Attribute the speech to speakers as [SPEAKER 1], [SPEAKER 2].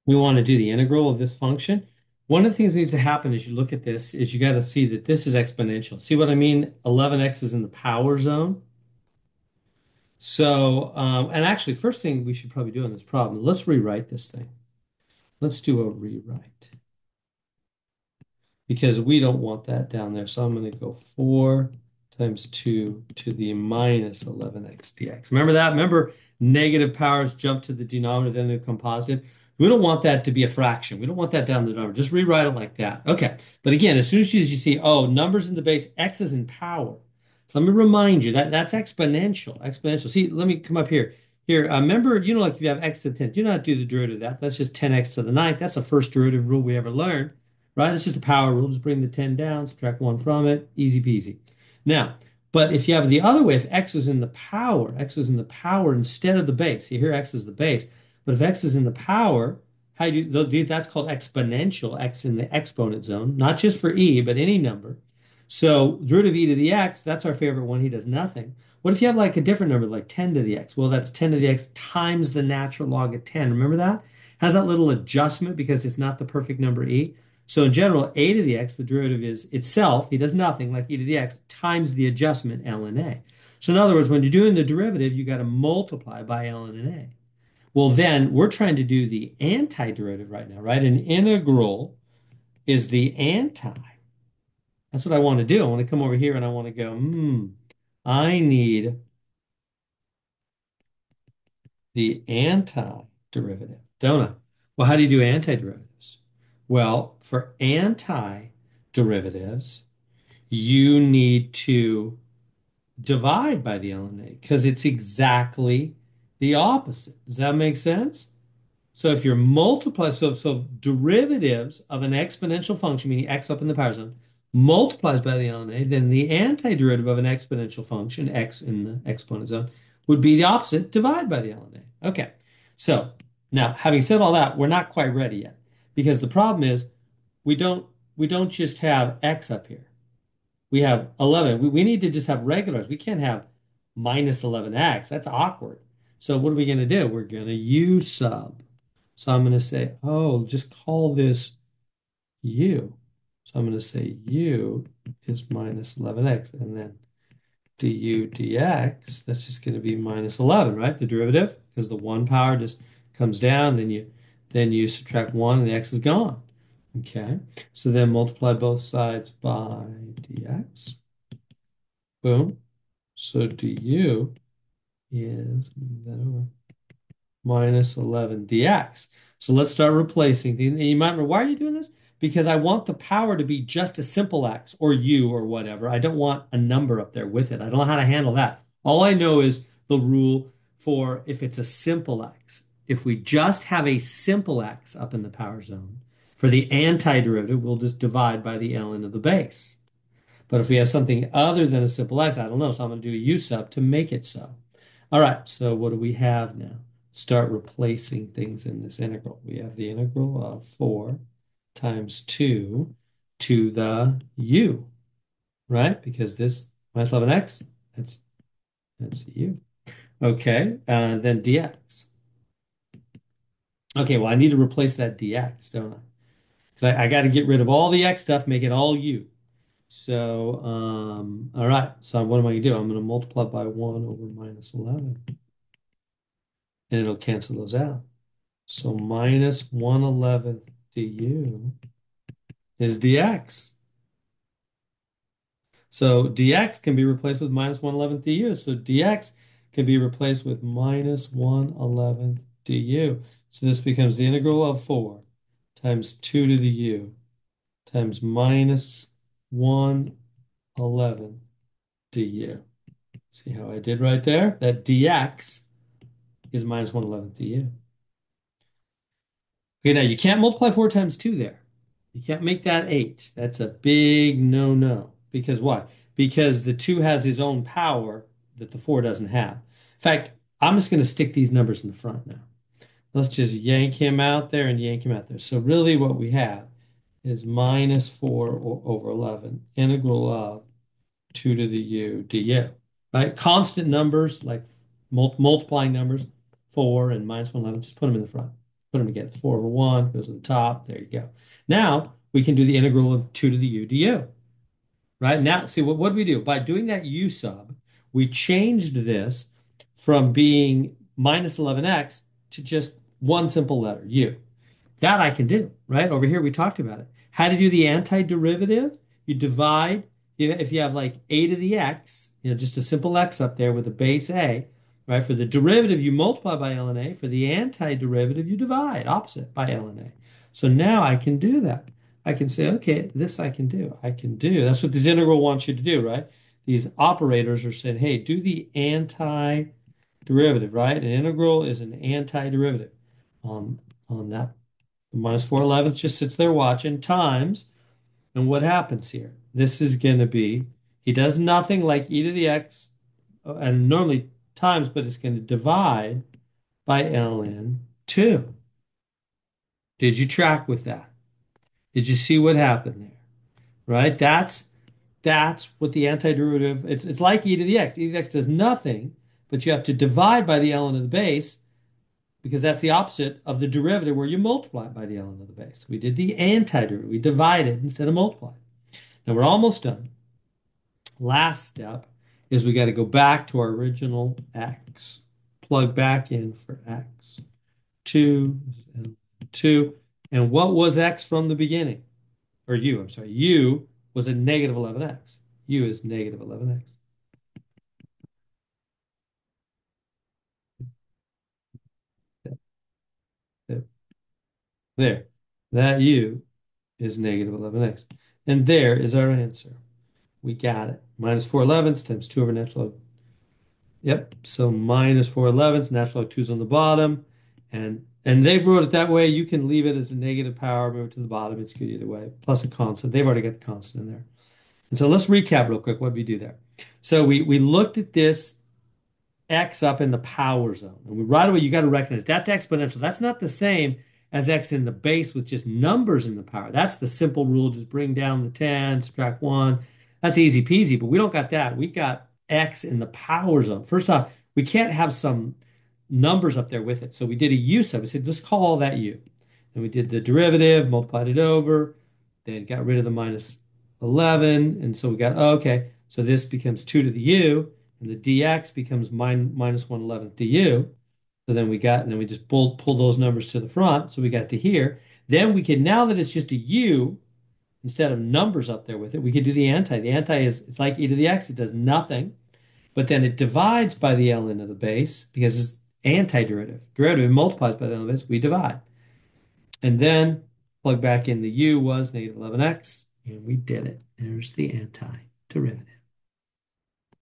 [SPEAKER 1] we want to do the integral of this function. One of the things that needs to happen as you look at this is you got to see that this is exponential. See what I mean? 11x is in the power zone. So, and actually, first thing we should probably do on this problem, let's rewrite this thing. Let's do a rewrite because we don't want that down there. So I'm going to go 4 times 2 to the minus 11x dx. Remember that? Remember negative powers jump to the denominator, then they become positive. We don't want that to be a fraction. We don't want that down the denominator. Just rewrite it like that. Okay. But again, as soon as you see, oh, numbers in the base, x is in power. So let me remind you that that's exponential. Exponential. See, let me come up here. Here, remember, like if you have x to the 10th, do not do the derivative of that. That's just 10x to the ninth. That's the first derivative rule we ever learned, right? It's just a power rule. Just bring the 10 down, subtract 1 from it. Easy peasy. Now, but if you have the other way, if x is in the power, x is in the power instead of the base. See, here x is the base. But if x is in the power, how do you, that's called exponential, x in the exponent zone, not just for e, but any number. So derivative of e to the x, that's our favorite one. He does nothing. What if you have like a different number, like 10 to the x? Well, that's 10 to the x times the natural log of 10. Remember that? Has that little adjustment because it's not the perfect number e. So in general, a to the x, the derivative is itself. He does nothing like e to the x times the adjustment ln a. So in other words, when you're doing the derivative, you got to multiply by ln a. Well, then we're trying to do the antiderivative right now, right? An integral is the anti. That's what I want to do. I want to come over here and I want to go, I need the antiderivative, don't I? Well, how do you do antiderivatives? Well, for antiderivatives, you need to divide by the LNA because it's exactly the opposite. Does that make sense? So if you're multiply, so derivatives of an exponential function, meaning x up in the power zone, multiplies by the LNA, then the antiderivative of an exponential function, x in the exponent zone, would be the opposite, divide by the LNA. Okay. So now, having said all that, we're not quite ready yet because the problem is we don't we don't just have x up here. We have 11. We need to just have regulars. We can't have minus 11x. That's awkward. So what are we going to do? We're going to u sub. So I'm going to say, oh, just call this u. So I'm going to say u is minus 11x. And then du dx, that's just going to be minus 11, right? The derivative, because the 1 power just comes down. Then you subtract 1 and the x is gone. Okay. So then multiply both sides by dx. Boom. So du is that over minus 11 dx. So let's start replacing things. And you might remember, why are you doing this? Because I want the power to be just a simple x or u or whatever. I don't want a number up there with it. I don't know how to handle that. All I know is the rule for if it's a simple x. If we just have a simple x up in the power zone, for the antiderivative, we'll just divide by the ln of the base. But if we have something other than a simple x, I don't know. So I'm going to do a u sub to make it so. All right, so what do we have now? Start replacing things in this integral. We have the integral of 4 times 2 to the u, right? Because this minus 11x, that's u. Okay, then dx. Okay, well, I need to replace that dx, don't I? Because I got to get rid of all the x stuff, make it all u. So, all right. So what am I going to do? I'm going to multiply by 1 over minus 11. And it'll cancel those out. So minus 1/11 du is dx. So dx can be replaced with minus 1/11 du. So dx can be replaced with minus 1/11 du. So this becomes the integral of 4 times 2 to the u times minus 1/11 du. See how I did right there? That dx is minus 1/11 du. Okay, now you can't multiply 4 times 2 there. You can't make that 8. That's a big no-no. Because why? Because the 2 has his own power that the 4 doesn't have. In fact, I'm just going to stick these numbers in the front now. Let's just yank him out there and yank him out there. So really what we have is minus 4 over 11, integral of 2 to the u du, right? Constant numbers like multiplying numbers, 4 and minus 1/11, just put them in the front. put them together. 4 over 1 goes to the top. There you go. Now we can do the integral of 2 to the u du. Right now, see what do we do? By doing that u sub, we changed this from being minus 11x to just one simple letter, u. That I can do, right? Over here, we talked about it. How to do the antiderivative? You divide, if you have like a to the x, just a simple x up there with a base a, right? For the derivative, you multiply by ln a. For the antiderivative, you divide, opposite, by ln a. So now I can do that. I can say, okay, this I can do. I can do. That's what this integral wants you to do, right? These operators are saying, hey, do the antiderivative, right? An integral is an antiderivative on that minus 4/11 just sits there watching times. And what happens here? This is going to be, he does nothing like e to the x, and normally times, but it's going to divide by ln 2. Did you track with that? Did you see what happened there? Right? That's what the antiderivative, it's like e to the x. E to the x does nothing, but you have to divide by the ln of the base, because that's the opposite of the derivative where you multiply by the ln of the base. We did the antiderivative. We divided instead of multiply. Now we're almost done. Last step is we got to go back to our original x. Plug back in for x. 2, 2. And what was x from the beginning? Or u, I'm sorry. U was a negative 11x. U is negative 11x. There. That u is negative 11x. And there is our answer. We got it. Minus 4/11 times 2 over natural log. Yep. So minus 4/11, natural log 2 is on the bottom. And they wrote it that way. You can leave it as a negative power, move it to the bottom. It's good either way. Plus a constant. They've already got the constant in there. And so let's recap real quick. What did we do there? So we looked at this x up in the power zone. And right away, you got to recognize that's exponential. That's not the same as x in the base with just numbers in the power. That's the simple rule. Just bring down the 10, subtract 1. That's easy peasy, but we don't got that. We got x in the power zone. First off, we can't have some numbers up there with it. So we did a u sub. We said, just call all that u. And we did the derivative, multiplied it over, then got rid of the minus 11. And so we got, oh, okay, so this becomes 2 to the u, and the dx becomes minus 1/11 du. So then we got, and then we just pull those numbers to the front. So we got to here. Then we can, now that it's just a u, instead of numbers up there with it, we could do the anti. The anti is, it's like e to the x. It does nothing, but then it divides by the ln of the base because it's antiderivative. Derivative multiplies by the ln of the base. We divide. And then plug back in the u was negative 11x, and we did it. There's the antiderivative.